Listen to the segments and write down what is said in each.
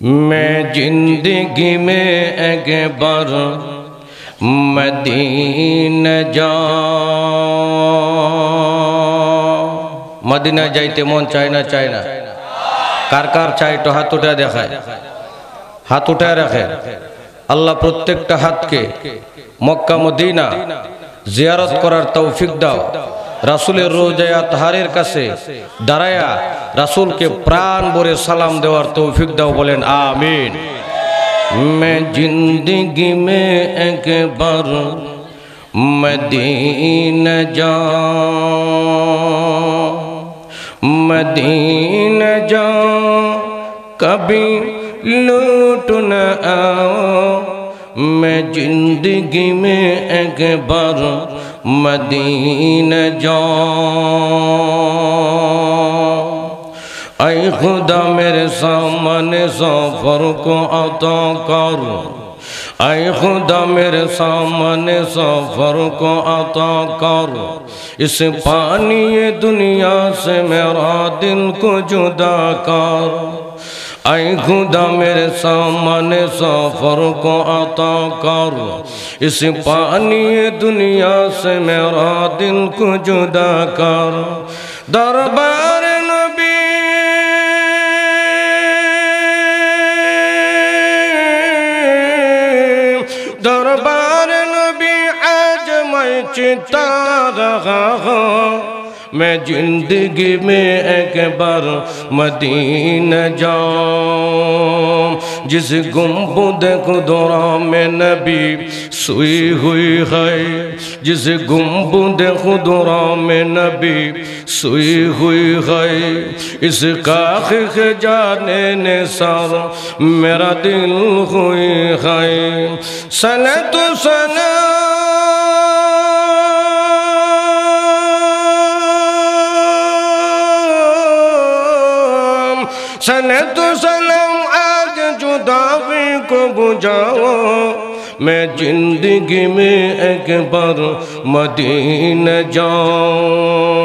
मैं जिंदगी में एक बार मदीना जाऊं। मदीना जाइते मन चाय ना कार कार चाय तो हाथ उठा देखाय, हाथ उठा रखे। अल्लाह प्रत्येकटा हाथ के मक्का मदीना जियारत करार तौफिक दाओ। रासूलेर रोजाया ताहारेर काछे दाঁড়ায়া रासूल के प्राण भरे सलाम देवार तौफिक दाओ, बोलेन आमीन। मैं जिंदगी में एक बार मदीना जाऊं, मदीना जाऊं कभी लौट न आओ। मैं जिंदगी में एक बार मदीना जाऊं। ऐ खुदा मेरे सामने सफर को अता कर, ऐ खुदा मेरे सामने सफर को अता कर। इस पानी दुनिया से मेरा दिल को जुदा कर। ऐ खुदा मेरे सामने सफर को अता कर। इस पानी दुनिया से मेरा दिल को जुदा कर। दरबार नबी दरबार नबी आज मैं चिता रहा हूँ। मैं जिंदगी में एक बार मदीना जाऊं। जिस गुंबद खुदरा में नबी सोई हुई है, जिस गुंबद खुदरा में नबी सोई हुई है। इस काख के जाने ने सार मेरा दिल हुई है। सना तो सना सने तो सलाम आज जुदाई को बुझाओ। मैं जिंदगी में एक बार मदीना जाऊं,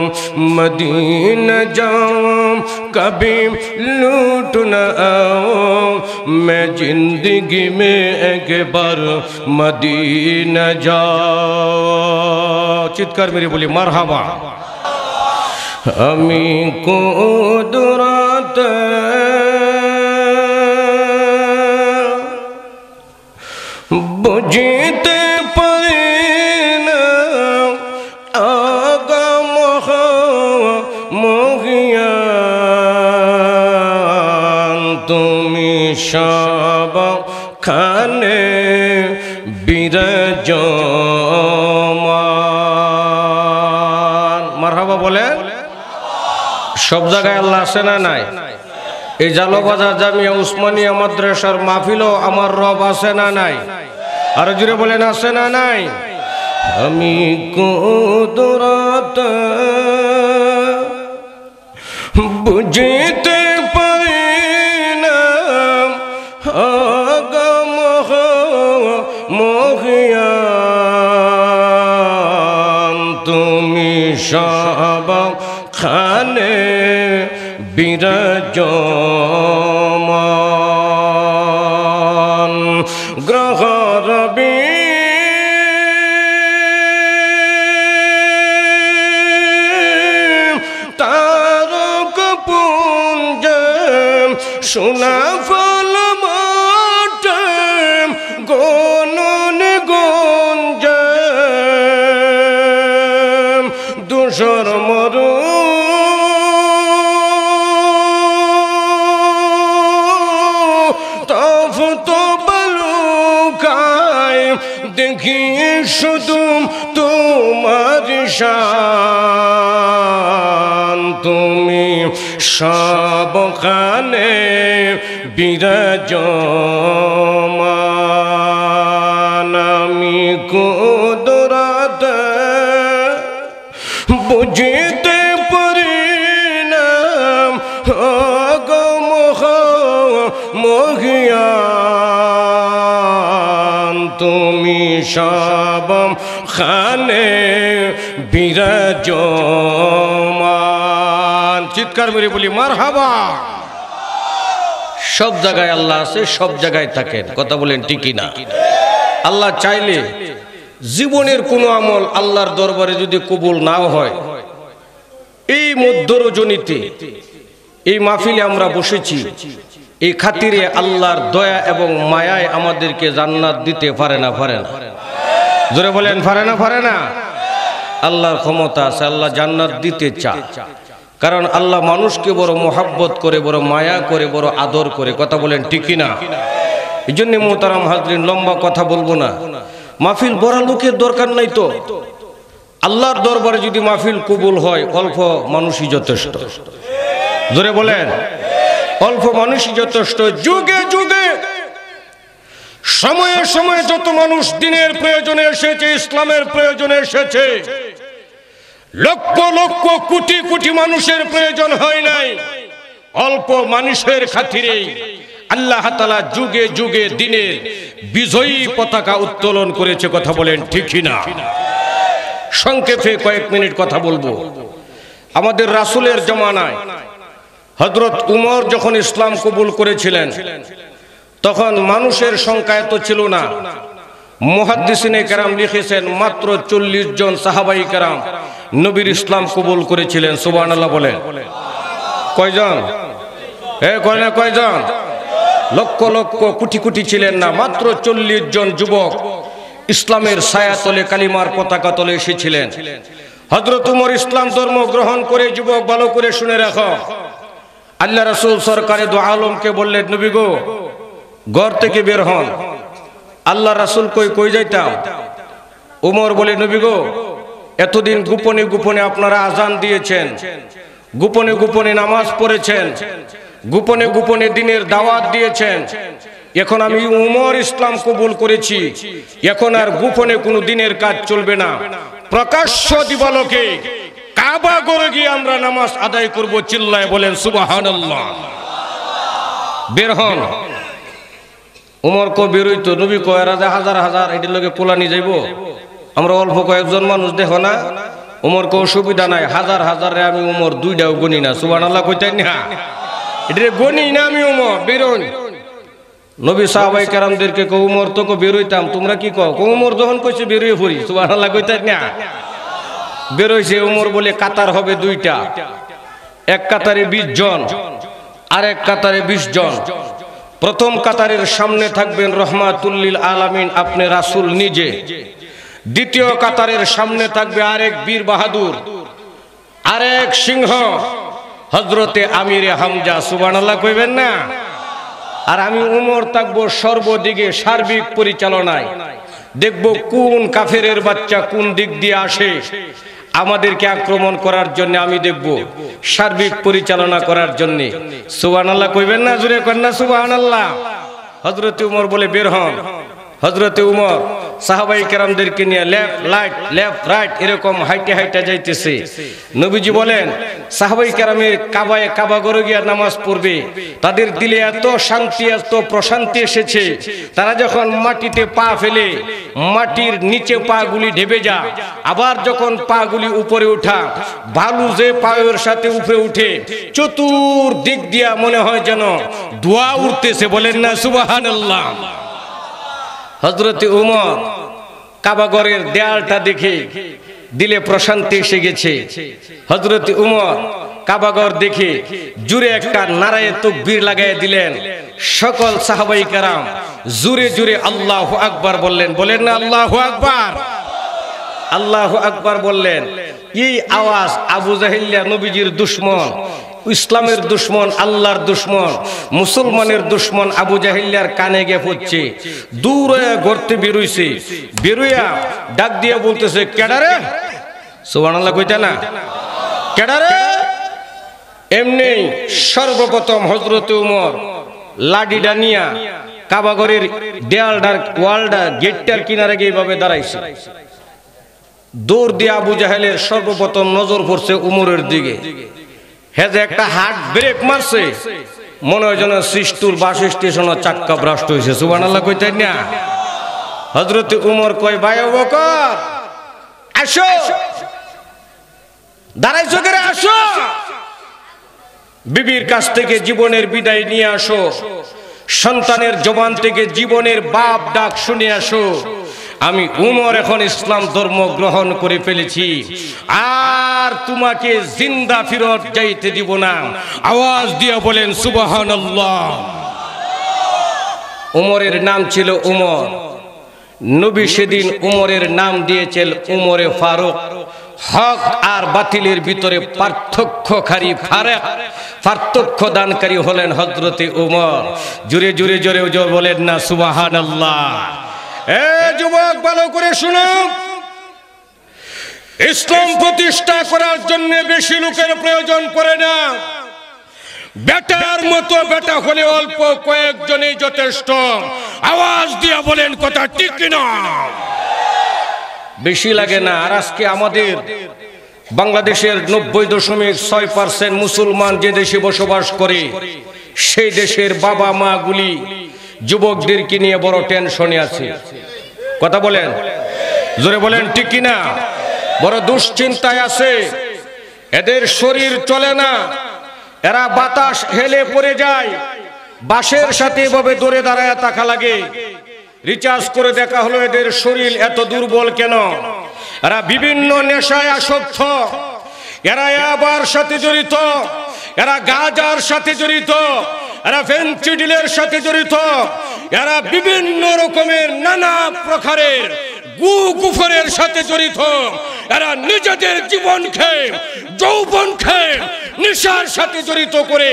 मदीना जाऊं कभी लूट न आओ। मैं जिंदगी में एक बार मदीना जाऊं। चित्कार मेरी बोली मरहबा। अमी कुदरत बुझते परिना आगा मोहियान। तुमी शाब खाने बिराजमान। मरहबा बोले। सब जगह अल्लाह आछे ना नाई? এই জালবাজার জামিয়া উসমানিয়া মাদ্রাসার মাহফিলও আমার রব আছে না নাই? আর জুড়ে বলেন আছে না নাই? আমি কুদরত বুঝতে পারি না আগম মহিয়ান। তুমি সব খানে বিরাজমান। গ্রহ রবি তারক পুঞ্জ সোনা ফল মাঠ গনন গঞ্জ দুশর মরু দেখি শুধু তোমার শান। তুমি সবখানে বিরাজমান। আমি কুদরত বুঝতে পারি না আগম মহিয়ান। তুমি সব খানে বিরাজমান। চিৎকার মেরে বলি মারহাবা। সব জায়গায় আল্লাহ আছে, সব জায়গায় থাকেন। কথা বলেন ঠিক কি না? আল্লাহ চাইলে জীবনের কোনো আমল আল্লাহর দরবারে যদি কবুল নাও হয়, এই মধ্য রজনীতে এই মাহফিলে আমরা বসেছি, এই খাতিরে আল্লাহর দয়া এবং মায়ায় আমাদেরকে জান্নাত দিতে পারে না? পারে না? জোরে বলেন পারে না? পারে না? আল্লাহর ক্ষমতা আছে, আল্লাহ জান্নাত দিতে চায়। কারণ আল্লাহ মানুষকে বড় মোহাব্বত করে, বড় মায়া করে, বড় আদর করে। কথা বলেন ঠিক কি না? এই জন্য মোহতারাম হাজরিন, লম্বা কথা বলবো না। মাহফিল বড় লোকের দরকার নাই তো। আল্লাহর দরবারে যদি মাহফিল কবুল হয়, অল্প মানুষই যথেষ্ট। জোরে বলেন, অল্প মানুষই যথেষ্ট। যুগে যুগে সময়ে সময়ে যত মানুষ দিনের প্রয়োজনে এসেছে, ইসলামের প্রয়োজনে এসেছে, লক্ষ লক্ষ কোটি কোটি মানুষের প্রয়োজন হয় নাই। অল্প মানুষের খাতিরেই আল্লাহ তাআলা যুগে যুগে দিনের বিজয়ী পতাকা উত্তোলন করেছে। কথা বলেন ঠিক না? সংক্ষেপে কয়েক মিনিট কথা বলবো। আমাদের রাসূলের জামানায় হযরত উমর যখন ইসলাম কবুল করেছিলেন, তখন মানুষের সংখ্যা এত ছিল না। মুহাদ্দিসিনে কেরাম লিখেছেন মাত্র 40 জন সাহাবাই কেরাম নবীর ইসলাম কবুল করেছিলেন। সুবহানাল্লাহ বলেন। কয়জন? কয়জন? লক্ষ লক্ষ কোটি কোটি ছিলেন না, মাত্র 40 জন যুবক ইসলামের ছায়াতলে, কালিমার পতাকা তলে এসেছিলেন। হযরত উমর ইসলাম ধর্ম গ্রহণ করে, যুবক ভালো করে শুনে রাখো, আল্লাহ রাসূল সরকারে দু আলমকে বললেন, নবী গো, ঘর থেকে বের হন। আল্লাহ রাসূল কই যাইতাম? উমর বলে, নবী গো, এতদিন গোপনে গোপনে আপনারা আজান দিয়েছেন, গোপনে গোপনে নামাজ পড়েছেন, গোপনে গোপনে দিনের দাওয়াত দিয়েছেন। এখন আমি উমর ইসলাম কবুল করেছি, এখন আর গোপনে কোনো দিনের কাজ চলবে না, প্রকাশ্য দিবালোকে কাবা ঘরে গিয়ে আমরা নামাজ আদায় করব। চিল্লায় বলেন সুবহানাল্লাহ। বের হন। উমর কো বেরোইতো, নবী কয় রাজা হাজার হাজার এটির লোকে পোলানি যাইব, আমরা অল্প কয়েকজন মানুষ দেখো না। উমর কো অসুবিধা নাই, হাজার হাজারে আমি উমর দুইটাও গনি না। সুবহানাল্লাহ কইতেন না? এটা গনি না আমি উমর, বেরোন। নবী সাহাবায়ে কেরামদেরকে কো উমর তো কো বেরোইতাম, তোমরা কি কও? উমর যখন কইছে বেরোয় পড়ি। সুবহানাল্লাহ কইতেন না? বেরোইছে। উমর বলে কাতার হবে দুইটা, এক কাতারে 20 জন, আরেক কাতারে 20 জন। প্রথম কাতারের সামনে থাকবেন রহমাতুল লিল আলামিন, আপনি রাসূল নিজে। দ্বিতীয় কাতারের সামনে থাকবে আরেক বীর বাহাদুর, আরেক সিংহ, হযরতে আমিরে হামজা। সুবহানাল্লাহ কইবেন না? আর আমি উমর থাকবো সর্বদিকে সার্বিক পরিচালনায়। দেখব কোন কাফেরের বাচ্চা কোন দিক দিয়ে আসে আমাদেরকে আক্রমণ করার জন্য, আমি দেখব সার্বিক পরিচালনা করার জন্য। সুবহানাল্লাহ কইবেন না? জোরে করেন না সুবহানাল্লাহ। হযরতে উমর বলে বের হন। হযরতে উমর সাহাবাই কেরামদেরকে নিয়ে লেফট রাইট এরকম হাইটে হাইটে যাইতেছে। নবীজি বলেন, সাহাবাই কেরামের কাবা ঘরে গিয়ে নামাজ পড়বে, তাদের দিলে এত শান্তি, এত প্রশান্তি এসেছে, তারা যখন মাটিতে পা ফেলে মাটির নিচে পা গুলি ঢেবে যায়, আবার যখন পা গুলি উপরে উঠা, বালু যে পায়ের সাথে উপরে উঠে, চতুর্দিক দিয়া মনে হয় যেন ধোঁয়া উঠতেছে। বলেন না সুবহানাল্লাহ। হযরতে উমর কাবাগরের দেয়ালটা দেখে দিলে প্রশান্তি এসে গেছে। হযরতে উমর কাবাগর দেখে জুরে একটা নারায়ে তাকবীর লাগায় দিলেন। সকল সাহাবাই কেরাম জুরে জুরে আল্লাহু আকবার বললেন। বলেন না আল্লাহু আকবার? আল্লাহু আকবার বললেন। এই আওয়াজ আবু জাহেলিয়া নবীজির দুশমন, ইসলামের দুশমন, আল্লাহর দুশমন, মুসলমানের দুশমন আবু জাহেলিয়ার কানে গিয়ে পড়ছে। দূরে গর্তে বেরোইছে, বেরোয়া ডাক দিয়ে বলতেছে, কেডারে? সুবহানাল্লাহ কইতা না? কেডারে? এমনি সর্বপ্রথম হযরতে উমর লাঠিটা নিয়া কাবাগরের দেয়ালটার ওয়ালটা গেটটার কিনারে গিয়ে এইভাবে দাঁড়াইছে। দৌড় দিয়ে আবু জাহেলের সর্বপ্রথম নজর পড়ছে উমরের দিকে। হেজে একটা হার্ট ব্রেক মারছে, মনে হয় যেন সৃষ্টুর বাস স্টেশনের চাক্কা ব্রাস্ট হয়েছে। সুবহানাল্লাহ কইতেন না? হযরতে উমর কয়, ভাই আবু বকর আসো। দাঁড়াইছো করে আসো। বিবির কাছ থেকে জীবনের বিদায় নিয়ে আসো, সন্তানের জবান থেকে জীবনের বাপ ডাক শুনে আসো, আমি উমর এখন ইসলাম ধর্ম গ্রহণ করে ফেলেছি, আর তোমাকে জিন্দা ফিরত যাইতে দিব না। আওয়াজ দিয়ে বলেন সুবহানাল্লাহ। উমরের নাম ছিল উমর। নবী সেদিন উমরের নাম দিয়েছেন উমরে ফারুক। হক আর বাতিলের ভিতরে পার্থক্য দানকারী হলেন হযরতে উমর। জোরে জোরে জোরে জোরে বলেন না সুবহানাল্লাহ। এ যুবক, ভালো করে শুনো, ইসলাম প্রতিষ্ঠা করার জন্য বেশি লোকের প্রয়োজন পড়ে না। বেটার মতো বেটা হলে অল্প কয়েকজনই যথেষ্ট। আওয়াজ দিয়ে বলেন কথা ঠিক কিনা? বেশি লাগে না। আর আজকে আমাদের বাংলাদেশের 90.6% মুসলমান যে দেশে বসবাস করে, সেই দেশের বাবা মা গুলি যুবকদেরকে নিয়ে বড় টেনশনে আছে। কথা বলেন, জোরে বলেন ঠিক কিনা? বড় দুশ্চিন্তায় আছে। এদের শরীর চলে না, এরা বাতাস হেলে পড়ে যায়, বাসের সাথে এভাবে দৌড়ে দাঁড়ায় থাকা লাগে। রিচার্জ করে দেখা হলো এদের শরীর এত দুর্বল কেন? এরা বিভিন্ন নেশায় আসক্ত, এরা আবার সাথে জড়িত, এরা গাঁজার সাথে জড়িত, এরা ফেনসিডিলের সাথে জড়িত, এরা বিভিন্ন রকমের নানা প্রকারের কুফরের সাথে জড়িত। এরা নিজেদের জীবনকে, যৌবনকে নেশার সাথে জড়িত করে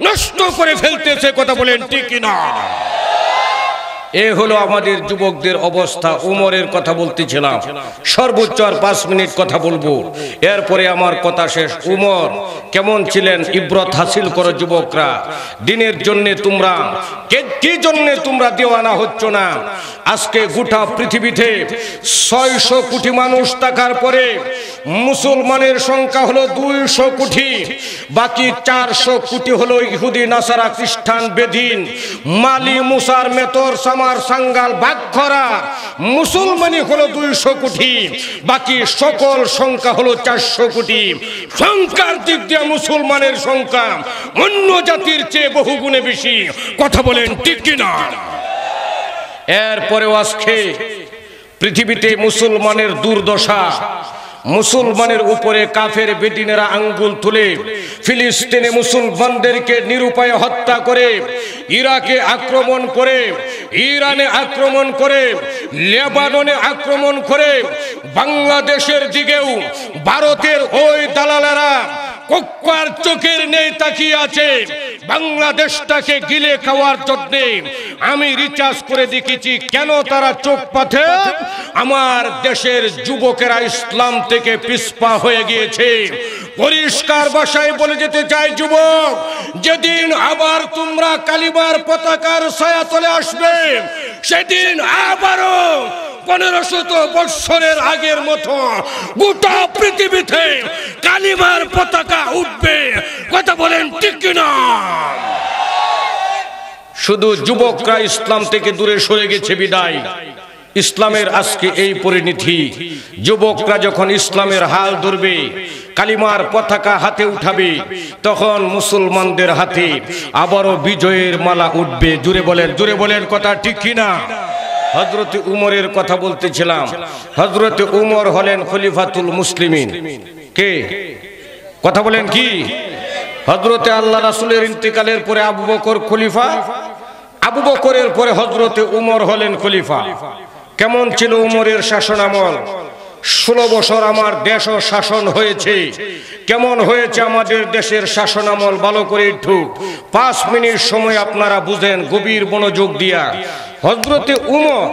নষ্ট করে ফেলতেছে। কথা বলেন ঠিক কিনা? এ হলো আমাদের যুবকদের অবস্থা। উমরের কথা বলতেছিলাম, সর্বোচ্চ আর 5 মিনিট কথা বলবো, এরপরে আমার কথা শেষ। উমর কেমন ছিলেন ইবরত হাসিল করো যুবকরা। দিনের জন্য তোমরা কি জন্য তোমরা দেওয়ানা হচ্ছ না? আজকে গোটা পৃথিবীতে 600 কোটি মানুষ থাকার পরে মুসলমানের সংখ্যা হলো 200 কোটি, বাকি 400 কোটি হলো ইহুদি, নাসারা, খ্রিস্টান, বেদিন, মালি, মুসার, মেতর, সামার, সাঙ্গাল, বাগখরা। মুসলমানই হলো 200 কোটি, বাকি সকল সংখ্যা হলো 400 কোটি। সংখ্যার দিক দিয়ে মুসলমানের সংখ্যা অন্য জাতির চেয়ে বহুগুণে বেশি। কথা বলেন ঠিক কিনা? এরপরেও আজকে পৃথিবীতে মুসলমানের দুর্দশা। মুসলমানের উপরে কাফের বেদিনেরা আঙ্গুল তুলে ফিলিস্তিনে মুসলমানদেরকে নিরুপায় হত্যা করে, ইরাকে আক্রমণ করে, ইরানে আক্রমণ করে, লেবাননে আক্রমণ করে, বাংলাদেশের দিকেও ভারতের ওই দালালেরা কক্কার চোখের নেই তাকিয়ে আছে বাংলাদেশটাকে গিলে খাওয়ার জন্য। আমি রিচার্জ করে দেখেছি কেন তারা চোখ পাথে। আমার দেশের যুবকেরা ইসলাম থেকে পিছপা হয়ে গিয়েছে। পরিষ্কার ভাষায় বলে যেতে চাই, যুবক, যেদিন আবার তোমরা কালিমার পতাকার ছায়াতলে আসবে, সেদিন আবারও 1500 বছরের আগের মতো গোটা পৃথিবীতে কালিমার পতাকা উঠবে। কথা বলেন ঠিক কিনা? শুধু যুবকরা ইসলাম থেকে দূরে সরে গেছে বিদায় ইসলামের আজকে এই পরিণতি। যুবকরা যখন ইসলামের হাল ধরবে, কালিমার পতাকা হাতে উঠাবে, তখন মুসলমানদের হাতে আবারও বিজয়ের মালা উঠবে। জুড়ে বলেন কথা ঠিক কিনা? হযরতে উমরের কথা বলতেছিলাম। হযরতে উমর হলেন খলিফাতুল মুসলিমিন। কে? কথা বলেন কি? হযরতে আল্লাহ রাসূলের ইন্তেকালের পরে আবু বকর খলিফা, আবু বকরের পরে হযরতে উমর হলেন খলিফা। কেমন ছিল উমরের শাসন আমল? 16 বছর আমার দেশও শাসন হয়েছে। কেমন হয়েছে আমাদের দেশের শাসন আমল? ভালো করে একটু 5 মিনিট সময় আপনারা বুঝেন গভীর মনোযোগ দিয়া। হযরতে উমর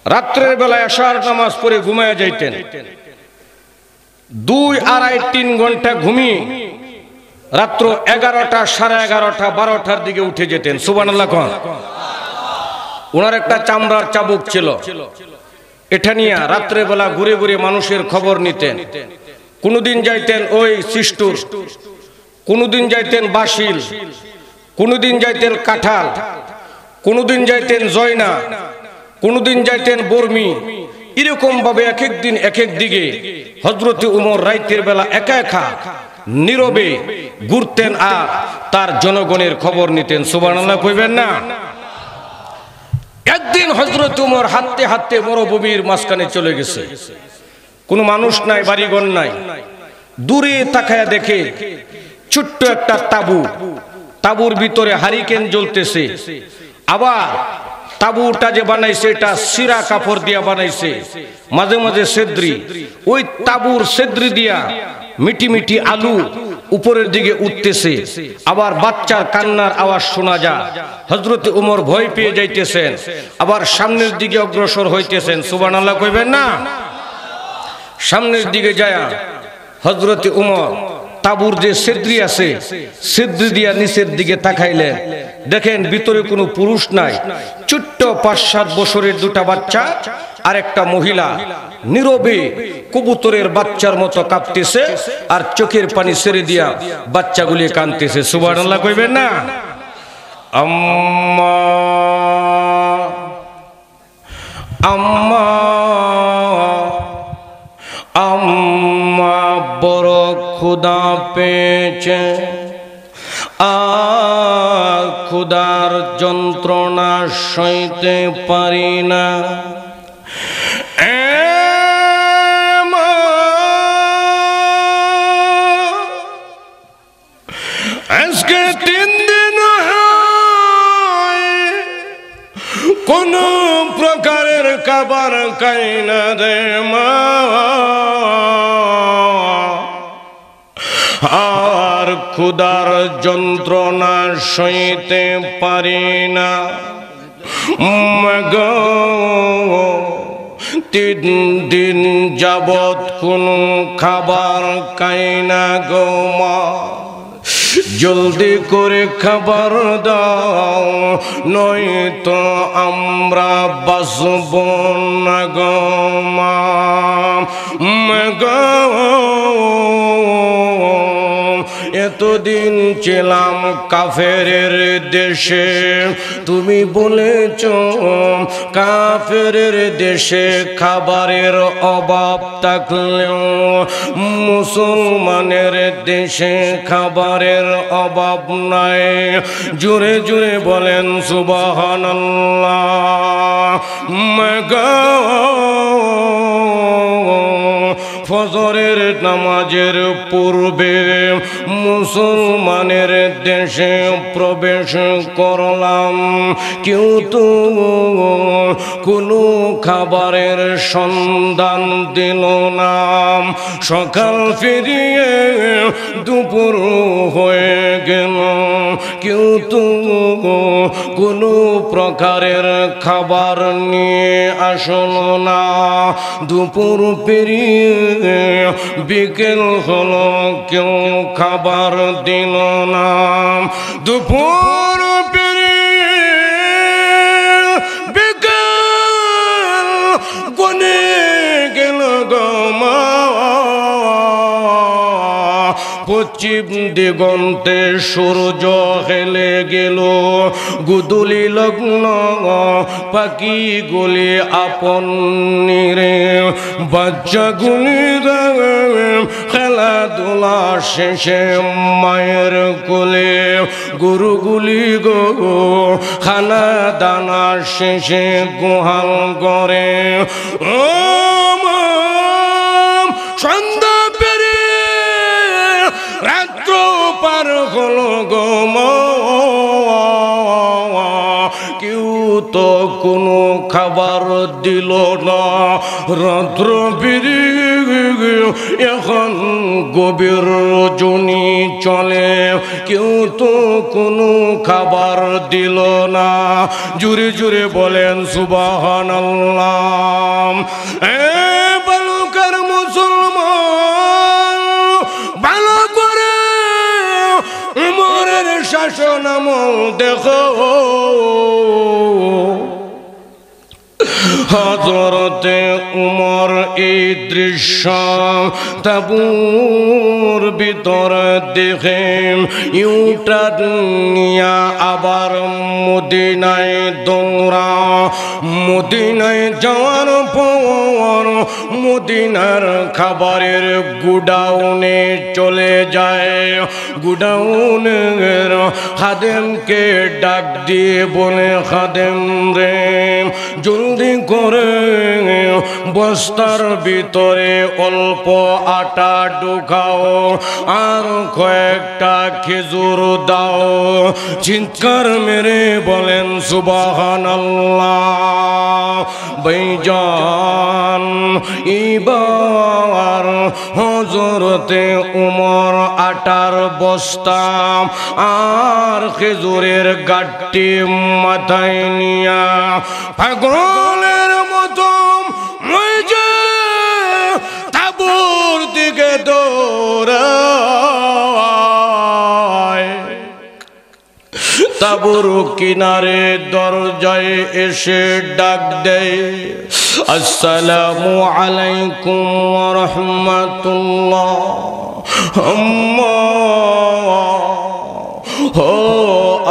রাত্রের বেলায় এশার নামাজ পড়ে ঘুমায় যাইতেন। 2, 2.5, 3 ঘন্টা ঘুমিয়ে রাত্র 11টা, 11:30, 12টার দিকে উঠে যেতেন। সুবহানাল্লাহ কোন? ওনার একটা চামড়ার চাবুক ছিল, এটা নিয়ে রাত্রে বেলা ঘুরে ঘুরে মানুষের খবর নিতেন। কোনদিন যাইতেন ওই সিস্টুর, কোনদিন যাইতেন বাসিল, কোনদিন যাইতেন কাঁঠাল, কোনদিন যাইতেন জয়না, কোনদিন যাইতেন বর্মি। এরকম ভাবে এক এক দিন এক এক দিকে হযরতে উমর রাতের বেলা একা একা নীরবে ঘুরতেন আর তার জনগণের খবর নিতেন। সুবহানাল্লাহ কইবেন না? একদিন হযরত ওমর হাঁটতে হাঁটতে মরুভূমির মাঝখানে চলে গেছে, কোনো মানুষ নাই, বাড়িঘর নাই। দূরে তাকায়া দেখে ছোট্ট একটা তাঁবু, তাঁবুর ভিতরে হারিকেন জ্বলতেছে। আবার তাঁবুটা যে বানাইছে এটা সিরা কাপড় দিয়া বানাইছে, মাঝে মাঝে সেদ্রি, ওই তাঁবুর সেদ্রি দিয়া মিটি মিটি আলু উপরের দিকে উঠতেছে। আবার বাচ্চার কান্নার আওয়াজ শোনা যায়। হযরত ওমর ভয় পেয়ে যাইতেছেন, আবার সামনের দিকে অগ্রসর হইতেছেন। সুবহানাল্লাহ কইবেন না? সামনের দিকে যায় হযরত ওমর তাঁবুর যে সেদ্রি আছে, সেদ্রি দিয়া নিচের দিকে তাকাইলেন, দেখেন ভিতরে কোনো পুরুষ নাই। ছোট্ট 5-7 বছরের দুটা বাচ্চা আর একটা মহিলা নীরবে কবুতরের বাচ্চার মতো কাঁপতেছে আর চোখের পানি ছেড়ে দিয়া বাচ্চাগুলি কাঁদতেছে। সুবহানাল্লাহ কইবেন না? আম্মা আম্মা আম্মা বড় ক্ষুধা পেয়েছে, আর ক্ষুধার যন্ত্রণা সইতে পারি না। আজকে 3 দিন কোন প্রকারের খাবার খাই না রে মা, আর ক্ষুধার যন্ত্রণা সইতে পারি না। মাগো 3 দিন যাবৎ কোনো খাবার খাই না গো মা, জলদি করে খাবার দাও, নয়তো আমরা বাঁচব না গো মা। এতদিন ছিলাম কাফেরের দেশে, তুমি বলেছ কাফেরের দেশে খাবারের অভাব থাকলেও মুসলমানের দেশে খাবারের অভাব নাই। জোরে জোরে বলেন সুবহানাল্লাহ। ফজরের নামাজের পূর্বে মুসলমানের দেশে প্রবেশ করলাম, কেউ তো কোনো খাবারের সন্ধান দিল না। সকাল ফিরিয়ে দুপুর হয়ে গেল, কেউ তো কোনো প্রকারের খাবার নিয়ে আসলো না। দুপুর পেরিয়ে বিকেল হলো, কেউ খাবার দিল না। দুপুর পেরিয়ে বিকেল গনে গেল গো মা, পশ্চিম দিগন্তে সূর্য হেলে গেল, গুদুলি লগ্ন পাখিগুলি আপন নিরে, বাচ্চাগুলি খেলাধুলা শেষে মায়ের কোলে, গরুগুলি গো খানা দানা শেষে গোহাল করে। ও সন্ধ্যা রাত্র পার হলো গো মা, কেউ তো কোনো খাবার দিল না। রাত্র বেরিয়ে এখন গভীর রজনী চলে, কেউ তো কোনো খাবার দিল না। জোরে জোরে বলেন সুবহানাল্লাহ। বালুকার মুসলমান ভালো করে উমরের শাসন আমল দেখো, হযরতে উমর এই দৃশ্য তাবুর ভিতরে দেখে ইউটার নিয়া আবার মদিনায় দৌড়া। মদিনায় যাওয়ার পর মদিনার খাবারের গুডাউনে চলে যায়। গুডাউনের খাদেমকে ডাক দিয়ে বলে, খাদেম রে জলদি করে বস্তার ভিতরে অল্প আটা ঢুকাও আর কয়েকটা খেজুর দাও। চিৎকার মেরে বলেন সুবহানাল্লাহ। ভাইজান এবার হযরতে উমর আটার বস্তা আর খেজুরের গাঁটটি মাথায় নিয়া পাগলের মতো তাবুর দিকে দৌড়ায়। তাবুর কিনারে দরজায় এসে ডাক দেয়, আসসালামু আলাইকুম ওয়া রাহমাতুল্লাহ। আম্মা ও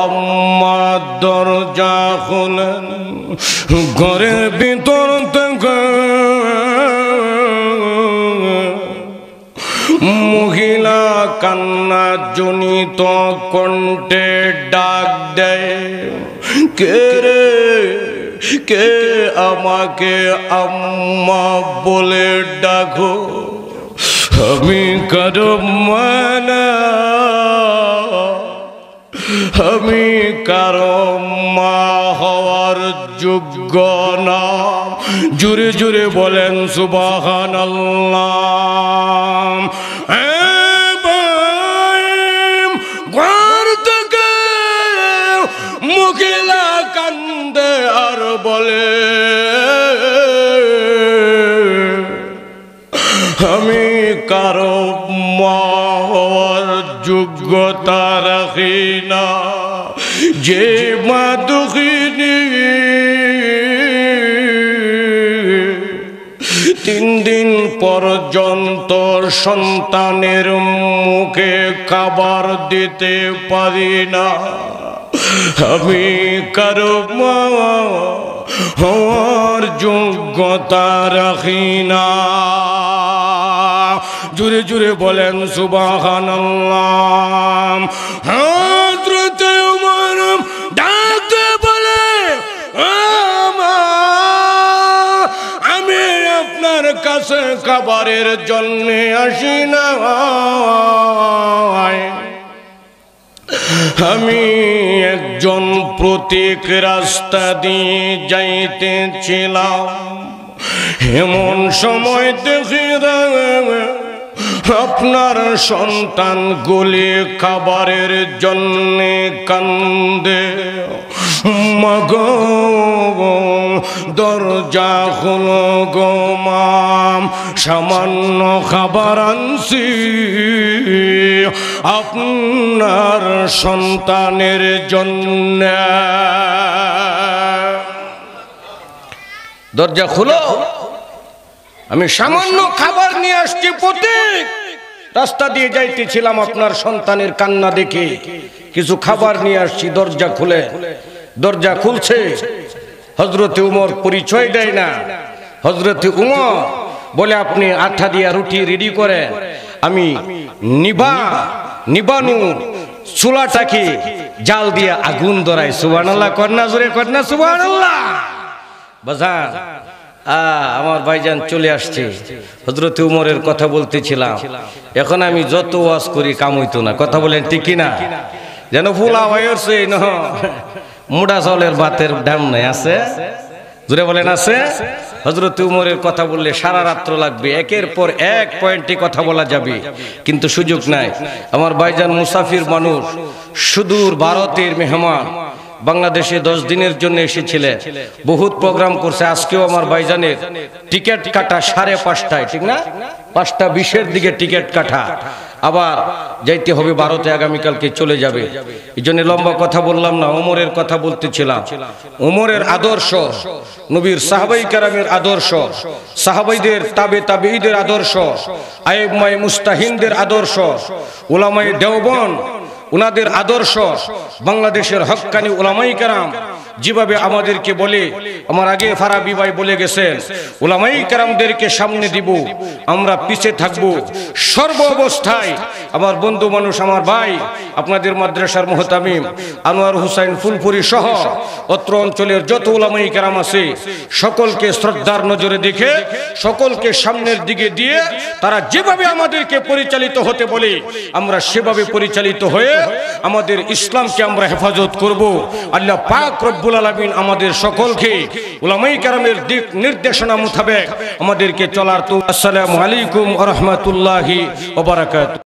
আম্মা দরজা খুলেন। ঘরের ভিতর থেকে মহিলা কান্না জনিত কণ্ঠে ডাক দেয়, কে রে কে আমাকে আম্মা বলে ডাকো? আমি কারো মানা, আমি কারো মা হওয়ার যোগ্য না। জোরে জোরে বলেন সুবহানাল্লাহ। ঘর থেকে মহিলা কান্দে আর বলে, আমি কারো মা হওয়ার যোগ্যতা রাখি না। যে মা দুঃখিনী 3 দিন পর্যন্ত সন্তানের মুখে খাবার দিতে পারি না, আমি কারো মা হওয়ার যোগ্যতা রাখি না। জোরে জোরে বলেন সুবহানাল্লাহ। হযরতে উমর ডাকতে বলে, আমি আপনার কাছে খাবারের জন্য আসি না, আমি একজন প্রতীক রাস্তা দিয়ে যাইতেছিলাম। এমন সময় দেখি আপনার সন্তান গুলি খাবারের জন্য কান্দে। মাগো দরজা খুলো গো মা, সামান্য খাবার আনছি আপনার সন্তানের জন্য। দরজা খুলো, আমি সামান্য খাবার নিয়ে আসছি প্রতীক। রাস্তা দিয়ে যাইতেছিলাম আপনার সন্তানের কান্না দেখে কিছু খাবার নিয়ে আসছি, দরজা খুলে। দরজা খুলছে, হযরতে উমর পরিচয় দেয় না। হযরতে উমর বলে, আপনি আঠা দিয়া রুটি রেডি করেন, আমি নিবানু চুলাটাকে জাল দিয়ে আগুন ধরাই। সুবহানাল্লাহ কন্যা, জোরে কন্যা সুবহানাল্লাহ। বাজান আমার ভাইজান চলে আসছে। হযরতে উমরের কথা বলতেছিলাম। এখন আমি যত ওয়াজ করি কাম হইতো না। কথা বলেন ঠিক কিনা? যেন ফুলা হয়েছে না, মুড়া চাউলের ভাতের দাম নাই আছে। জোরে বলেন আছে। হযরতে উমরের কথা বললে সারা রাত্র লাগবে, একের পর এক পয়েন্টে কথা বলা যাবে, কিন্তু সুযোগ নাই। আমার ভাইজান মুসাফির মানুষ, সুদূর ভারতের মেহমান, বাংলাদেশে 10 দিনের জন্য এসেছিলেন, বহুত প্রোগ্রাম করছে। আজকেও আমার ভাইজানের টিকিট কাটা 5:30টায়, ঠিক না? 5:20-এর দিকে টিকিট কাটা। আবার যাইতে হবে ভারতে, আগামীকালকে চলে যাবে। এই জন্য লম্বা কথা বললাম না, ওমরের কথা বলতেছিলাম। ওমরের আদর্শ, নবীর সাহাবাই কেরামের আদর্শ, সাহাবাইদের তাবেঈদের আদর্শ, আইম্মায়ে মুস্তাহিনদের আদর্শ, উলামায়ে দেওবন্দ উনাদের আদর্শ, বাংলাদেশের হক্কানি উলামায়ে কেরাম যেভাবে আমাদেরকে বলে, আমার আগে ফারাবি ভাই বলে গেছেন, উলামায়ে কেরামদেরকে সামনে দিব, আমরা পিছে থাকব সর্ব অবস্থায়। আমার বন্ধু মানুষ, আমার ভাই, আপনাদের মাদ্রাসার মুহতামিম আনোয়ার হোসেন ফুলপুরি সহ অত্র অঞ্চলের যত উলামায়ে কেরাম আছে সকলকে শ্রদ্ধার নজরে দেখে, সকলকে সামনের দিকে দিয়ে তারা যেভাবে আমাদেরকে পরিচালিত হতে বলে আমরা সেভাবে পরিচালিত হয়ে আমাদের ইসলামকে আমরা হেফাজত করব। আল্লাহ পাক রব্বুল আলামিন আমাদের সকলকে উলামায়ে কেরামের দিক নির্দেশনা মোতাবেক আমাদেরকে চলার তো। আসসালামু আলাইকুম ওয়া রাহমাতুল্লাহি ওয়া বারাকাতুহু।